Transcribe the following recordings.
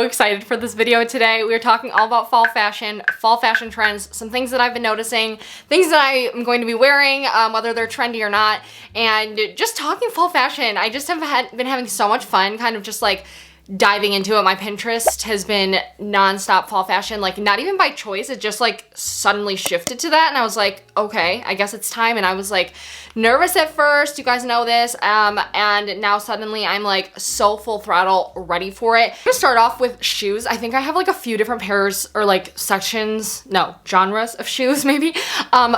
so excited for this video today. We are talking all about fall fashion trends, some things that I've been noticing, things that I am going to be wearing, whether they're trendy or not, and just talking fall fashion. I just have been having so much fun kind of just like diving into it. My Pinterest has been non-stop fall fashion, like not even by choice. It just like suddenly shifted to that and I was like, okay, I guess it's time. And I was like nervous at first, you guys know this, and now suddenly I'm like so full throttle ready for it. I'm gonna start off with shoes. I think I have like a few different pairs or like genres of shoes maybe.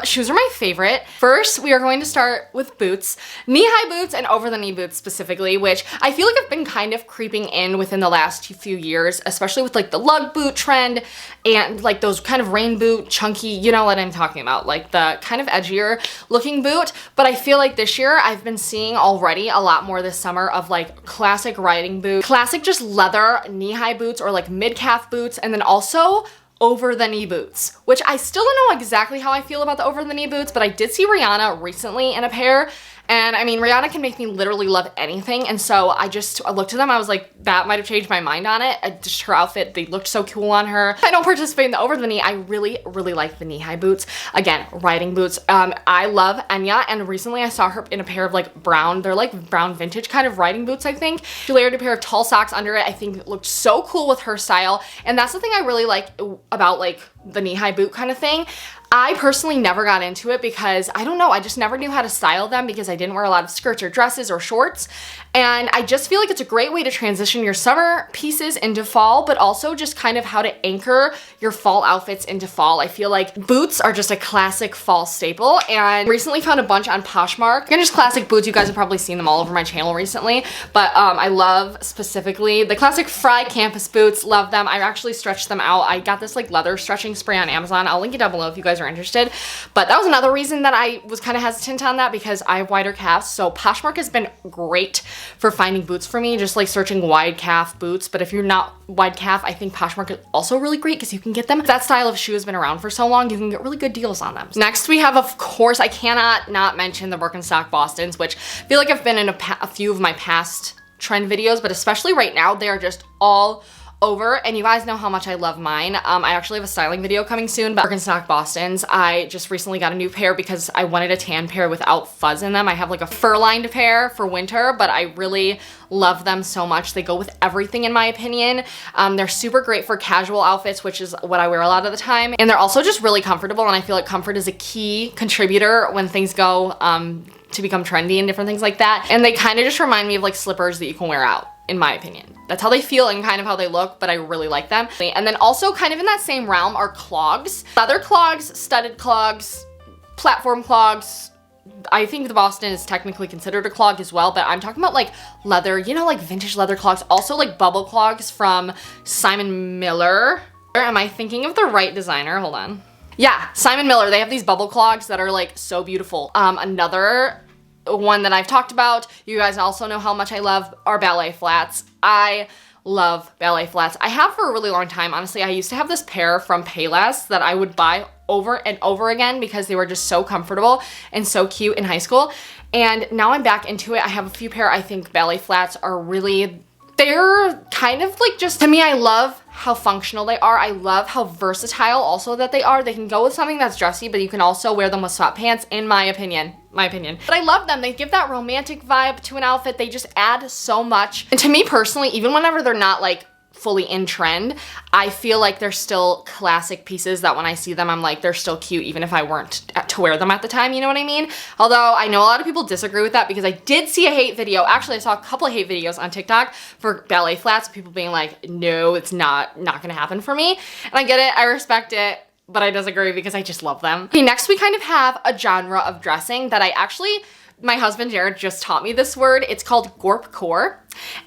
Shoes are my favorite. First, we are going to start with boots, knee-high boots and over-the-knee boots specifically, which I feel like I've been kind of creeping in within the last few years, especially with like the lug boot trend and like those kind of rain boot, chunky, you know what I'm talking about, like the kind of edgier looking boot. But I feel like this year I've been seeing already a lot more this summer of like classic riding boots, classic just leather knee-high boots or like mid-calf boots, and then also over-the-knee boots, which I still don't know exactly how I feel about the over-the-knee boots, but I did see Rihanna recently in a pair. And I mean, Rihanna can make me literally love anything. And so I looked at them, I was like, that might have changed my mind on it. Just her outfit, they looked so cool on her. I don't participate in the over the knee. I really like the knee-high boots. Again, riding boots. I love Enya, and recently I saw her in a pair of like brown, they're like brown vintage kind of riding boots, I think. She layered a pair of tall socks under it. I think it looked so cool with her style. And that's the thing I really like about like the knee-high boot kind of thing. I personally never got into it because I don't know, I just never knew how to style them because I didn't wear a lot of skirts or dresses or shorts. And I just feel like it's a great way to transition your summer pieces into fall, but also just kind of how to anchor your fall outfits into fall. I feel like boots are just a classic fall staple, and recently found a bunch on Poshmark. They're just classic boots. You guys have probably seen them all over my channel recently, but I love specifically the classic Fry campus boots. Love them. I actually stretched them out. I got this like leather stretching spray on Amazon. I'll link it down below if you guys are interested. But that was another reason that I was kind of hesitant on that, because I have wider calves. So Poshmark has been great for finding boots for me, just like searching wide calf boots. But if you're not wide calf, I think Poshmark is also really great because you can get them. If that style of shoe has been around for so long, you can get really good deals on them. Next we have, of course, I cannot not mention the Birkenstock Bostons, which I feel like I've been in a few of my past trend videos, but especially right now, they are just all over, and you guys know how much I love mine. I actually have a styling video coming soon, but Birkenstock Bostons, I just recently got a new pair because I wanted a tan pair without fuzz in them. I have like a fur-lined pair for winter, but I really love them so much. They go with everything in my opinion. They're super great for casual outfits, which is what I wear a lot of the time, and they're also just really comfortable, and I feel like comfort is a key contributor when things go to become trendy and different things like that. And they kind of just remind me of like slippers that you can wear out, in my opinion. That's how they feel and kind of how they look, but I really like them. And then also kind of in that same realm are clogs. Leather clogs, studded clogs, platform clogs. I think the Boston is technically considered a clog as well, but I'm talking about like leather, you know, like vintage leather clogs. Also like bubble clogs from Simon Miller. Am I thinking of the right designer? Hold on. Yeah, Simon Miller. They have these bubble clogs that are like so beautiful. Another one that I've talked about, you guys also know how much I love, are Ballet Flats. I love Ballet Flats. I have for a really long time. Honestly, I used to have this pair from Payless that I would buy over and over again because they were just so comfortable and so cute in high school. And now I'm back into it. I have a few pair. I think Ballet Flats are really, they're kind of like just, to me, I love how functional they are. I love how versatile also that they are. They can go with something that's dressy, but you can also wear them with sweatpants, in my opinion. But I love them. They give that romantic vibe to an outfit. They just add so much. And to me personally, even whenever they're not like fully in trend, I feel like they're still classic pieces that when I see them, I'm like, they're still cute even if I weren't to wear them at the time, you know what I mean? Although I know a lot of people disagree with that because I did see a hate video. Actually, I saw a couple of hate videos on TikTok for Ballet Flats, people being like, no, it's not gonna happen for me. And I get it, I respect it, but I disagree because I just love them. Okay, next we kind of have a genre of dressing that I actually, my husband Jared just taught me this word. It's called gorpcore.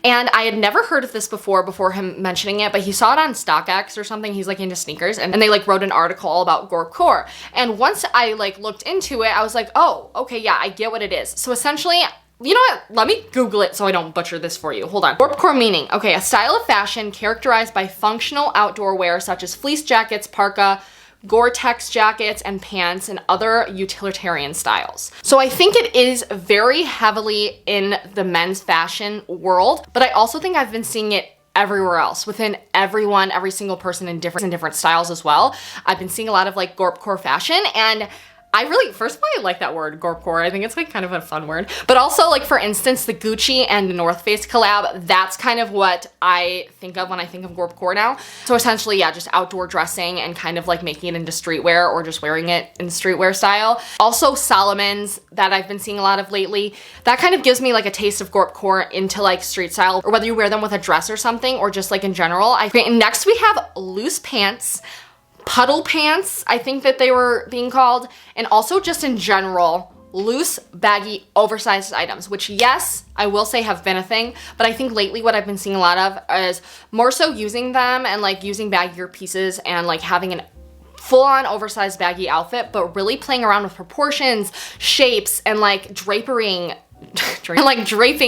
And I had never heard of this before him mentioning it, but he saw it on StockX or something. He's like into sneakers, and they like wrote an article all about gorpcore. And once I like looked into it, I was like, oh, okay, yeah, I get what it is. So essentially, you know what? Let me Google it so I don't butcher this for you. Hold on. Gorpcore meaning, okay, a style of fashion characterized by functional outdoor wear such as fleece jackets, parka, Gore-Tex jackets and pants, and other utilitarian styles. So I think it is very heavily in the men's fashion world, but I also think I've been seeing it everywhere else, within everyone, every single person in different styles as well. I've been seeing a lot of like gorpcore fashion, and I really, first of all, I like that word, gorpcore. I think it's like kind of a fun word. But also, like, for instance, the Gucci and the North Face collab, that's kind of what I think of when I think of gorpcore now. So essentially, yeah, just outdoor dressing and kind of like making it into streetwear or just wearing it in streetwear style. Also Solomon's that I've been seeing a lot of lately. That kind of gives me like a taste of gorpcore into like street style, or whether you wear them with a dress or something, or just like in general. Next we have loose pants. Puddle pants, I think that they were being called, and also just in general, loose, baggy, oversized items, which yes, I will say have been a thing, but I think lately what I've been seeing a lot of is more so using them and like using baggier pieces and like having an full-on oversized baggy outfit, but really playing around with proportions, shapes, and like draping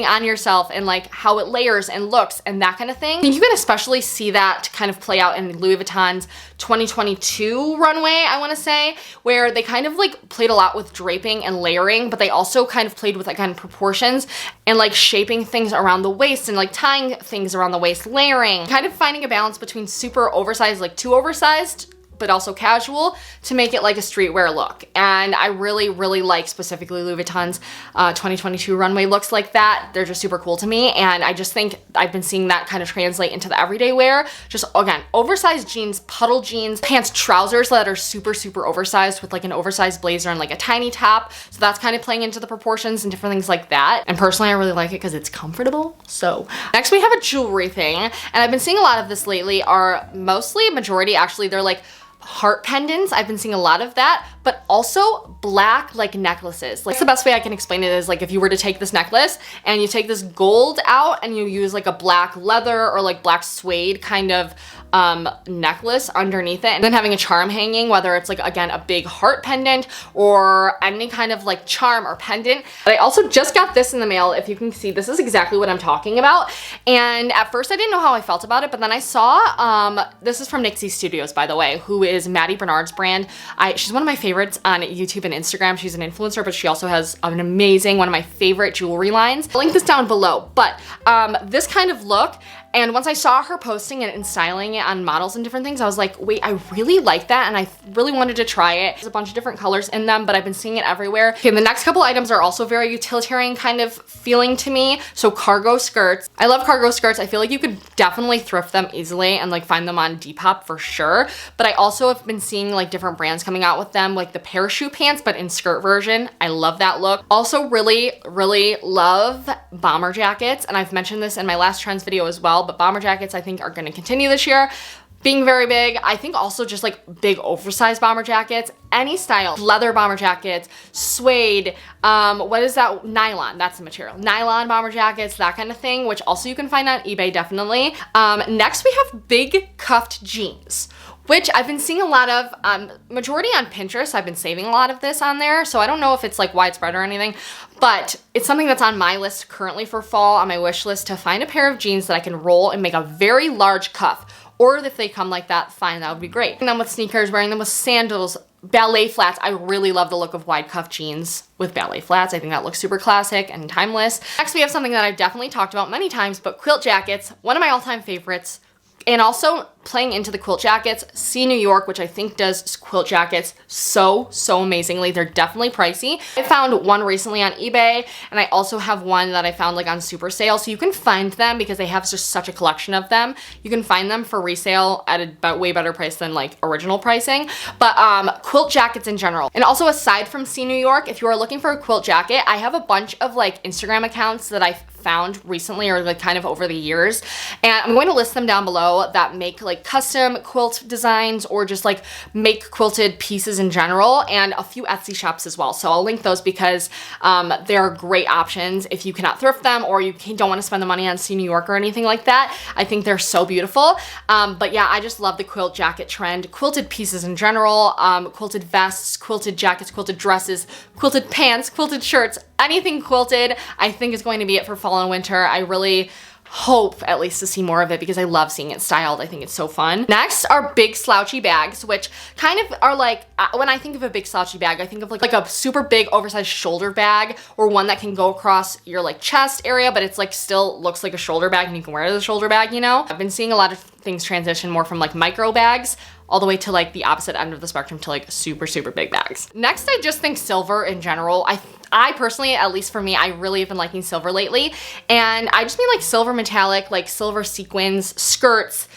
on yourself and like how it layers and looks and that kind of thing. And you can especially see that kind of play out in Louis Vuitton's 2022 runway, I want to say, where they kind of like played a lot with draping and layering, but they also kind of played with like kind of proportions and like shaping things around the waist and like tying things around the waist, layering, kind of finding a balance between super oversized, like too oversized, but also casual, to make it like a streetwear look. And I really, really like specifically Louis Vuitton's 2022 runway looks like that. They're just super cool to me. And I just think I've been seeing that kind of translate into the everyday wear. Just again, oversized jeans, puddle jeans, pants, trousers that are super, super oversized with like an oversized blazer and like a tiny top. So that's kind of playing into the proportions and different things like that. And personally, I really like it because it's comfortable. So next we have a jewelry thing. And I've been seeing a lot of this lately, are mostly, majority actually, they're like heart pendants. I've been seeing a lot of that, but also black like necklaces. Like, the best way I can explain it is like if you were to take this necklace and you take this gold out and you use like a black leather or like black suede kind of necklace underneath it, and then having a charm hanging, whether it's like, again, a big heart pendant or any kind of like charm or pendant. But I also just got this in the mail. If you can see, this is exactly what I'm talking about. And at first I didn't know how I felt about it, but then I saw, this is from Nixie Studios, by the way, who is Maddie Bernard's brand. She's one of my favorites on YouTube and Instagram. She's an influencer, but she also has an amazing, one of my favorite jewelry lines. I'll link this down below, but this kind of look, and once I saw her posting it and styling it on models and different things, I was like, wait, I really like that, and I really wanted to try it. There's a bunch of different colors in them, but I've been seeing it everywhere. Okay, the next couple items are also very utilitarian kind of feeling to me. So cargo skirts. I love cargo skirts. I feel like you could definitely thrift them easily and like find them on Depop for sure. But I also have been seeing like different brands coming out with them, like the parachute pants, but in skirt version. I love that look. Also really, really love bomber jackets. And I've mentioned this in my last trends video as well, but bomber jackets I think are gonna continue this year, being very big. I think also just like big oversized bomber jackets, any style, leather bomber jackets, suede, what is that? Nylon, that's the material. Nylon bomber jackets, that kind of thing, which also you can find on eBay definitely. Next we have big cuffed jeans, which I've been seeing a lot of, majority on Pinterest. I've been saving a lot of this on there, so I don't know if it's like widespread or anything, but it's something that's on my list currently for fall, on my wish list, to find a pair of jeans that I can roll and make a very large cuff. Or if they come like that, fine, that would be great. Wearing them with sneakers, wearing them with sandals, ballet flats. I really love the look of wide cuff jeans with ballet flats. I think that looks super classic and timeless. Next, we have something that I've definitely talked about many times, but quilt jackets, one of my all-time favorites. And also playing into the quilt jackets, See New York, which I think does quilt jackets so amazingly. They're definitely pricey. I found one recently on eBay, and I also have one that I found like on super sale. So you can find them because they have just such a collection of them. You can find them for resale at a way better price than like original pricing. But quilt jackets in general. And also, aside from See New York, if you are looking for a quilt jacket, I have a bunch of like Instagram accounts that I found recently, or like kind of over the years, and I'm going to list them down below, that make like custom quilt designs or just like make quilted pieces in general, and a few Etsy shops as well. So I'll link those because they're great options if you cannot thrift them or you don't want to spend the money on See New York or anything like that. I think they're so beautiful. But yeah, I just love the quilt jacket trend, quilted pieces in general, quilted vests, quilted jackets, quilted dresses, quilted pants, quilted shirts, anything quilted, I think is going to be it for fall and winter. I really hope at least to see more of it because I love seeing it styled. I think it's so fun. Next are big slouchy bags, which kind of are like, when I think of a big slouchy bag, I think of like a super big oversized shoulder bag, or one that can go across your like chest area, but it's like still looks like a shoulder bag and you can wear it as a shoulder bag, you know? I've been seeing a lot of things transition more from like micro bags all the way to like the opposite end of the spectrum to like super, super big bags. Next, I just think silver in general. I personally, at least for me, I really have been liking silver lately. And I just mean like silver metallic, like silver sequins, skirts,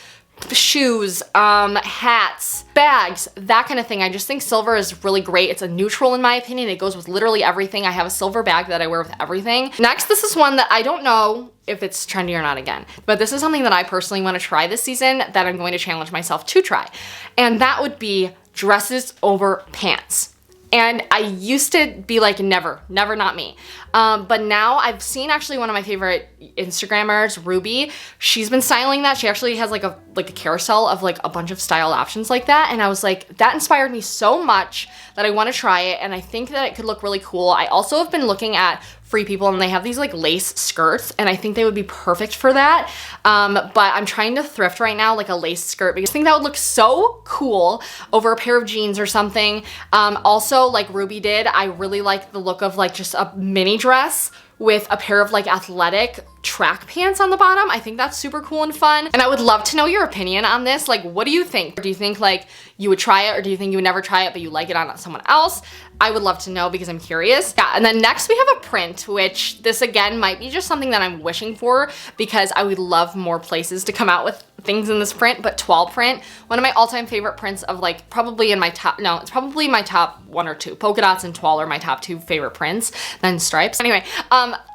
shoes, hats, bags, that kind of thing. I just think silver is really great. It's a neutral in my opinion. It goes with literally everything. I have a silver bag that I wear with everything. Next, this is one that I don't know if it's trendy or not again, but this is something that I personally want to try this season that I'm going to challenge myself to try. And that would be dresses over pants. And I used to be like, never, not me. But now I've seen actually one of my favorite Instagrammers, Ruby. She's been styling that. She actually has like a carousel of like a bunch of style options like that. And I was like, that inspired me so much that I want to try it. And I think that it could look really cool. I also have been looking at Free People and they have these like lace skirts and I think they would be perfect for that. But I'm trying to thrift right now like a lace skirt because I think that would look so cool over a pair of jeans or something. Also, like Ruby did, I really like the look of like just a mini dress with a pair of like athletic track pants on the bottom. I think that's super cool and fun. And I would love to know your opinion on this. Like, what do you think? Do you think like you would try it, or do you think you would never try it but you like it on someone else? I would love to know because I'm curious. Yeah, and then next we have a print, which this again might be just something that I'm wishing for because I would love more places to come out with things in this print, but toile print, one of my all-time favorite prints of like probably in my top, no, it's probably my top 1 or 2. Polka dots and toile are my top 2 favorite prints, then stripes. Anyway,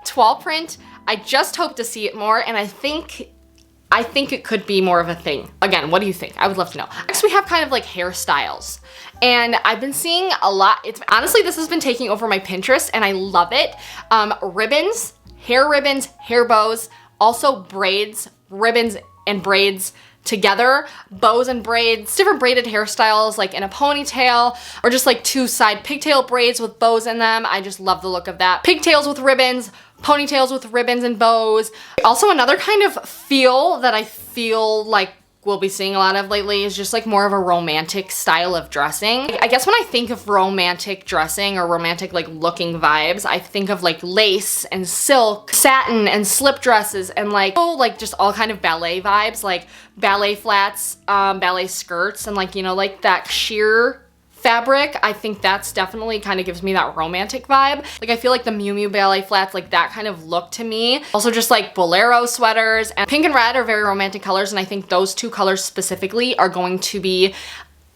toile print, I just hope to see it more, and I think it could be more of a thing. Again, what do you think? I would love to know. Next, we have kind of like hairstyles. And I've been seeing a lot, honestly, this has been taking over my Pinterest and I love it. Ribbons, hair bows, also braids, ribbons and braids together, bows and braids, different braided hairstyles like in a ponytail or just like 2 side pigtail braids with bows in them. I just love the look of that. Pigtails with ribbons, ponytails with ribbons and bows. Also another kind of feel that I feel like we'll be seeing a lot of lately is just like more of a romantic style of dressing. I guess when I think of romantic dressing or romantic like looking vibes, I think of like lace and silk, satin and slip dresses and like, oh, like just all kind of ballet vibes, like ballet flats, ballet skirts and like, you know, like that sheer fabric. I think that's definitely kind of gives me that romantic vibe. Like I feel like the Miu Miu ballet flats, like that kind of look to me. Also just like bolero sweaters, and pink and red are very romantic colors, and I think those 2 colors specifically are going to be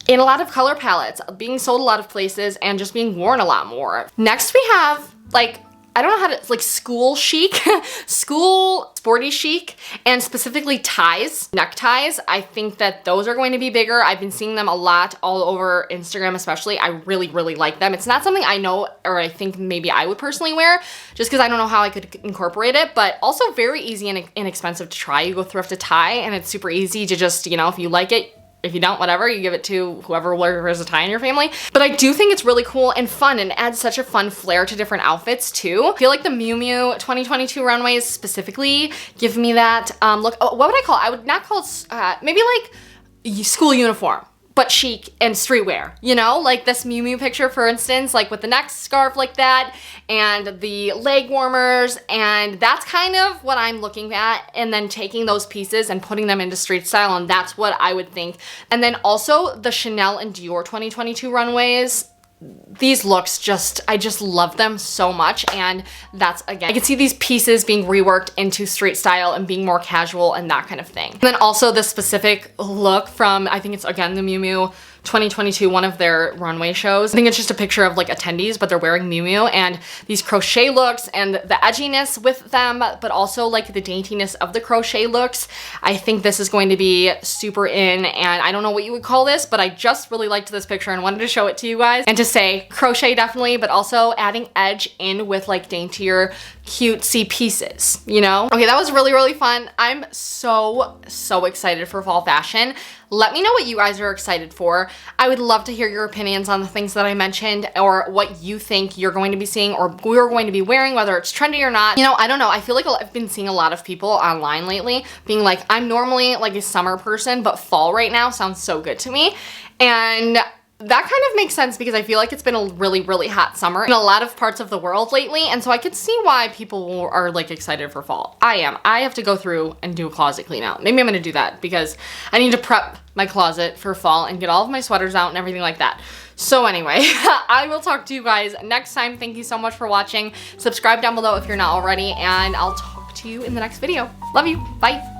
in a lot of color palettes, being sold a lot of places and just being worn a lot more. Next we have like, I don't know how to, like school chic, school sporty chic, and specifically ties, neckties. I think that those are going to be bigger. I've been seeing them a lot all over Instagram especially. I really, really like them. It's not something I know or I think maybe I would personally wear just because I don't know how I could incorporate it, but also very easy and inexpensive to try. You go thrift a tie and it's super easy to just, you know, if you like it, if you don't, whatever, you give it to whoever wears a tie in your family. But I do think it's really cool and fun and adds such a fun flair to different outfits too. I feel like the Miu Miu 2022 runways specifically give me that look. Oh, what would I call it? I would not call it, maybe like school uniform, but chic and streetwear, you know? Like this Miu Miu picture, for instance, like with the neck scarf like that and the leg warmers, and that's kind of what I'm looking at, and then taking those pieces and putting them into street style, and that's what I would think. And then also the Chanel and Dior 2022 runways, these looks I just love them so much, and that's, again, I can see these pieces being reworked into street style and being more casual and that kind of thing. And then also the specific look from, I think it's again the Miu Miu 2022, one of their runway shows. I think it's just a picture of like attendees, but they're wearing Miu Miu, and these crochet looks and the edginess with them, but also like the daintiness of the crochet looks. I think this is going to be super in, and I don't know what you would call this, but I just really liked this picture and wanted to show it to you guys and to say crochet definitely, but also adding edge in with like daintier, cutesy pieces, you know? Okay, that was really, really fun. I'm so excited for fall fashion. Let me know what you guys are excited for. I would love to hear your opinions on the things that I mentioned, or what you think you're going to be seeing or we're going to be wearing, whether it's trendy or not. You know, I don't know. I feel like I've been seeing a lot of people online lately being like, I'm normally like a summer person, but fall right now sounds so good to me. And that kind of makes sense because I feel like it's been a really, really hot summer in a lot of parts of the world lately. And so I could see why people are like excited for fall. I am. I have to go through and do a closet clean out. Maybe I'm gonna do that because I need to prep my closet for fall and get all of my sweaters out and everything like that. So anyway, I will talk to you guys next time. Thank you so much for watching. Subscribe down below if you're not already, and I'll talk to you in the next video. Love you. Bye.